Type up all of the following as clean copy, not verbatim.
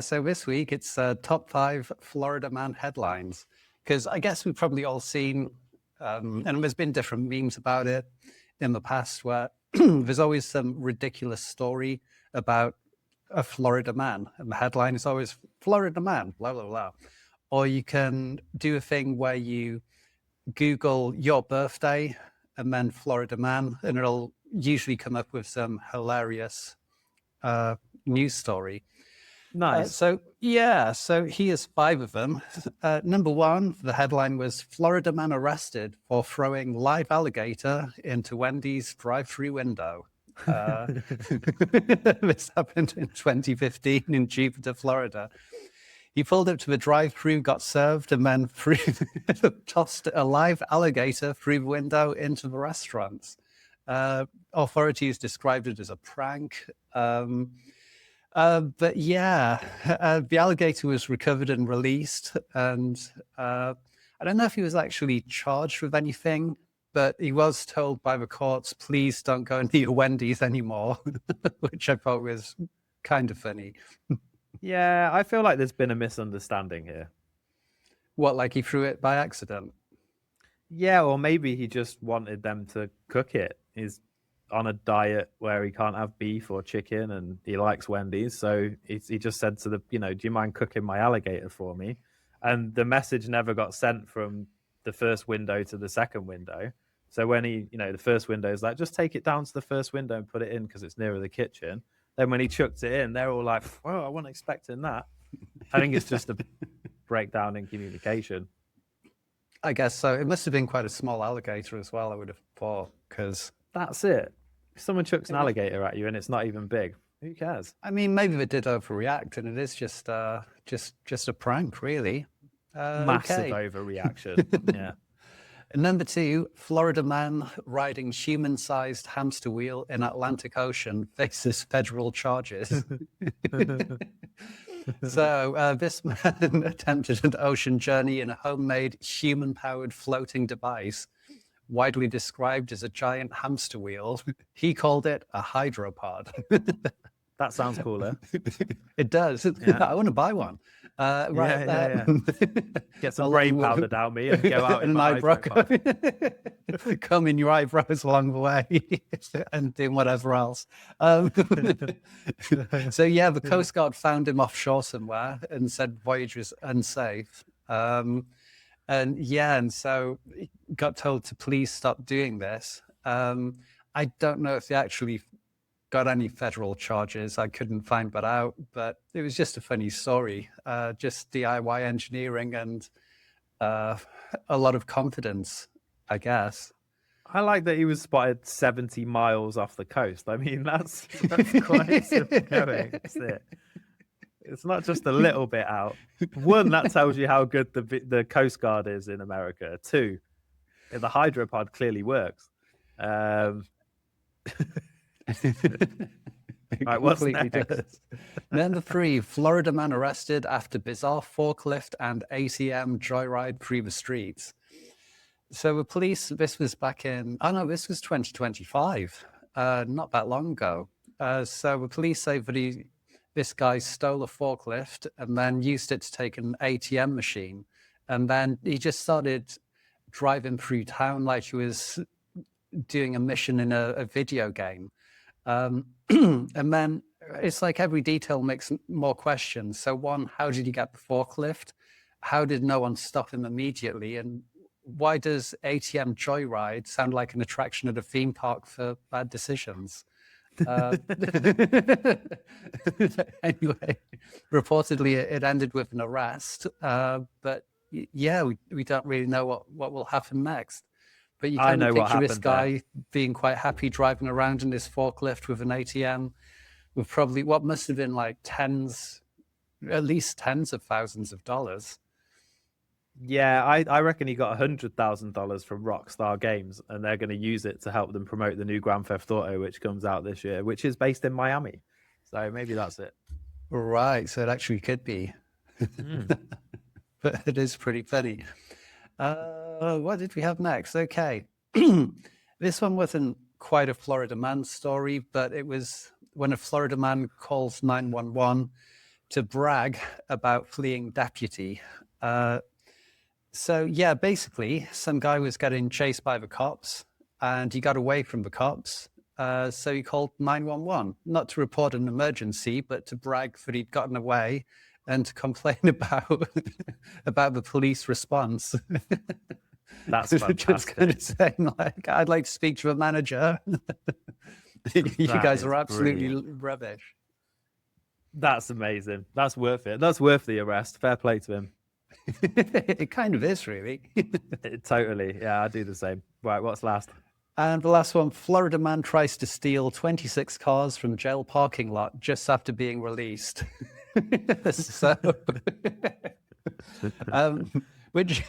So this week it's top 5 Florida man headlines, because I guess we've probably all seen, and there's been different memes about it in the past, where there's always some ridiculous story about a Florida man, and the headline is always Florida man, blah, blah, blah. Or you can do a thing where you Google your birthday and then Florida man, and it'll usually come up with some hilarious news story. Nice. So here's 5 of them. Number 1, the headline was Florida man arrested for throwing live alligator into Wendy's drive-thru window. This happened in 2015 in Jupiter, Florida. He pulled up to the drive-thru, got served, and then tossed a live alligator through the window into the restaurant. Authorities described it as a prank. But yeah, the alligator was recovered and released, and I don't know if he was actually charged with anything, but he was told by the courts, please don't go into your Wendy's anymore, which I thought was kind of funny. Yeah, I feel like there's been a misunderstanding here. What, like he threw it by accident? Yeah, or maybe he just wanted them to cook it. He's on a diet where he can't have beef or chicken, and he likes Wendy's, so he just said to the, do you mind cooking my alligator for me? And the message never got sent from the first window to the second window. So when he, the first window is like, just take it down to the first window and put it in because it's nearer the kitchen. Then when he chucked it in, they're all like, well, I wasn't expecting that. I think it's just a breakdown in communication. I guess so. It must have been quite a small alligator as well, I would have thought, because... That's it. If someone chucks an alligator at you and it's not even big, who cares? I mean, maybe they did overreact, and it is just a prank, really. Massive overreaction. Yeah. Number 2, Florida man riding human-sized hamster wheel in Atlantic Ocean faces federal charges. So this man attempted an ocean journey in a homemade human-powered floating device, widely described as a giant hamster wheel. He called it a hydropod. That sounds cooler. It does. Yeah. I want to buy one. Yeah. Get some brain powder down me and go out in my eyebrow. Come in your eyebrows along the way and doing whatever else. So yeah, the Coast Guard found him offshore somewhere and said voyage was unsafe. And so he got told to please stop doing this. I don't know if they actually got any federal charges. I couldn't find that out, but it was just a funny story. Just DIY engineering and a lot of confidence, I guess. I like that he was spotted 70 miles off the coast. I mean, that's quite simple going, isn't it? It's not just a little bit out. 1, that tells you how good the Coast Guard is in America. 2, the hydropod clearly works. Right, what's next? Number 3, Florida man arrested after bizarre forklift and ATM joyride through the streets. So the police, this was this was 2025, not that long ago. So the police say that this guy stole a forklift and then used it to take an ATM machine. And then he just started driving through town like he was doing a mission in a video game. And then it's like every detail makes more questions. So 1, how did he get the forklift? How did no one stop him immediately? And why does ATM Joyride sound like an attraction at a theme park for bad decisions? Anyway, reportedly it ended with an arrest. But yeah, we don't really know what will happen next. But you kind of picture this guy being quite happy driving around in this forklift with an ATM with probably what must have been like at least tens of thousands of dollars. Yeah, I reckon he got $100,000 from Rockstar Games, and they're going to use it to help them promote the new Grand Theft Auto, which comes out this year, which is based in Miami. So maybe that's it. Right, so it actually could be. But it is pretty funny. What did we have next? Okay. This one wasn't quite a Florida man story, but it was when a Florida man calls 911 to brag about fleeing deputy. So yeah, basically, some guy was getting chased by the cops, and he got away from the cops. So he called 911, not to report an emergency, but to brag that he'd gotten away and to complain about the police response. That's Just fantastic. kind of saying, like, I'd like to speak to the manager. You That guys is are absolutely brilliant. rubbish. That's amazing. That's worth it. That's worth the arrest. Fair play to him. It kind of is, really. Totally. Yeah, I do the same. Right, what's last? And the last one, Florida man tries to steal 26 cars from jail parking lot just after being released. So, which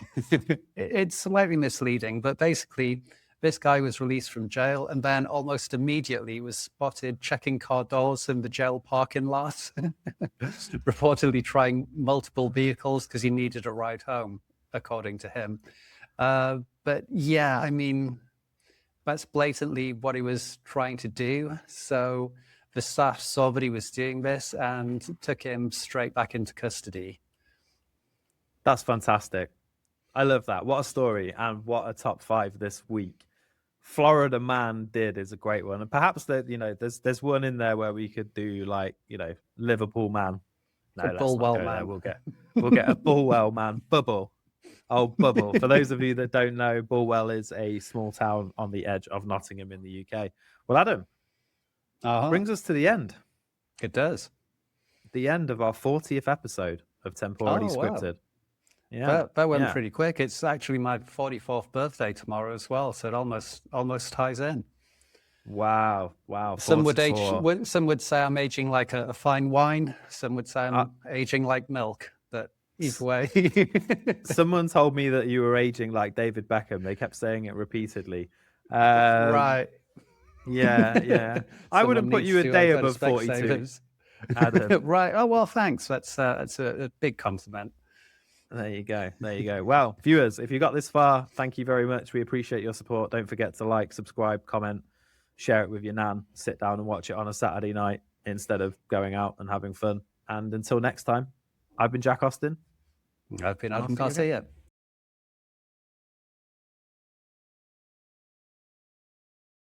it's slightly misleading, but basically this guy was released from jail and then almost immediately was spotted checking car doors in the jail parking lot, reportedly trying multiple vehicles because he needed a ride home, according to him. But yeah, I mean, that's blatantly what he was trying to do. So the staff saw that he was doing this and took him straight back into custody. That's fantastic. I love that. What a story, and what a top 5 this week. Florida man did is a great one, and perhaps that there's one in there where we could do like Liverpool man. No, let's not Bulwell go there. man. We'll get a Bulwell man. Bubble. Oh, Bubble. For those of you that don't know, Bulwell is a small town on the edge of Nottingham in the UK. Well, Adam, brings us to the end. It does. The end of our 40th episode of Temporally Scripted. Wow. Yeah, that went pretty quick. It's actually my 44th birthday tomorrow as well, so it almost ties in. Wow. Some would say I'm aging like a fine wine. Some would say I'm aging like milk. But either way, someone told me that you were aging like David Beckham. They kept saying it repeatedly. Right. Yeah. I wouldn't put you a day above 42, Adam. Right. Oh well, thanks. That's a big compliment. There you go. Well, viewers, if you got this far, thank you very much. We appreciate your support. Don't forget to like, subscribe, comment, share it with your nan. Sit down and watch it on a Saturday night instead of going out and having fun. And until next time, I've been Jack Austin. I've been Adam Garcia.